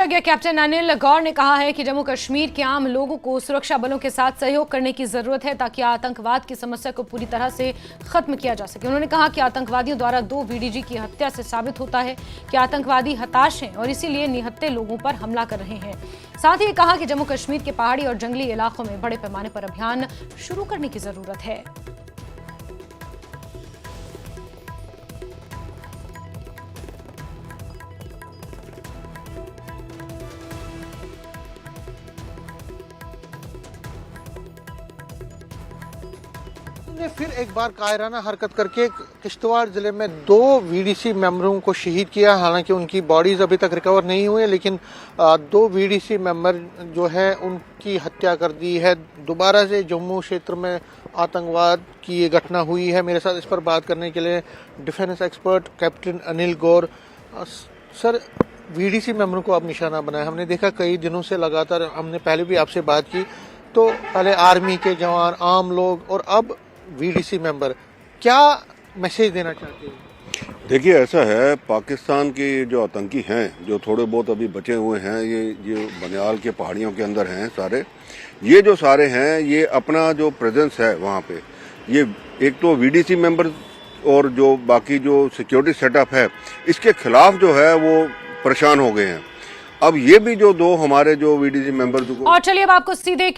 विशेषज्ञ कैप्टन अनिल गौर ने कहा है कि जम्मू कश्मीर के आम लोगों को सुरक्षा बलों के साथ सहयोग करने की जरूरत है ताकि आतंकवाद की समस्या को पूरी तरह से खत्म किया जा सके। उन्होंने कहा कि आतंकवादियों द्वारा 2 वीडीजी की हत्या से साबित होता है कि आतंकवादी हताश हैं और इसीलिए निहत्थे लोगों पर हमला कर रहे हैं। साथ ही कहा कि जम्मू कश्मीर के पहाड़ी और जंगली इलाकों में बड़े पैमाने पर अभियान शुरू करने की जरूरत है। ने फिर एक बार कायराना हरकत करके किश्तवाड़ जिले में 2 वीडीसी मेंबरों को शहीद किया। हालांकि उनकी बॉडीज अभी तक रिकवर नहीं हुई, लेकिन 2 वीडीसी मेंबर जो है उनकी हत्या कर दी है। दोबारा से जम्मू क्षेत्र में आतंकवाद की ये घटना हुई है। मेरे साथ इस पर बात करने के लिए डिफेंस एक्सपर्ट कैप्टन अनिल गौर। सर, वीडीसी मेंबरों को आप निशाना बनाए, हमने देखा कई दिनों से लगातार, हमने पहले भी आपसे बात की, तो पहले आर्मी के जवान, आम लोग और अब वीडीसी मेंबर, क्या मैसेज देना चाहते हैं? देखिए, ऐसा है, पाकिस्तान के जो आतंकी हैं, जो थोड़े बहुत अभी बचे हुए हैं, ये बनियाल के पहाड़ियों के अंदर हैं सारे, ये जो सारे हैं, ये अपना जो प्रेजेंस है वहाँ पे, ये एक तो वीडीसी मेंबर और जो बाकी जो सिक्योरिटी सेटअप है, इसके खिलाफ जो है वो परेशान हो गए हैं। अब ये भी जो 2 हमारे जो वीडीसी मेंबर और चलिए अब आपको सीधे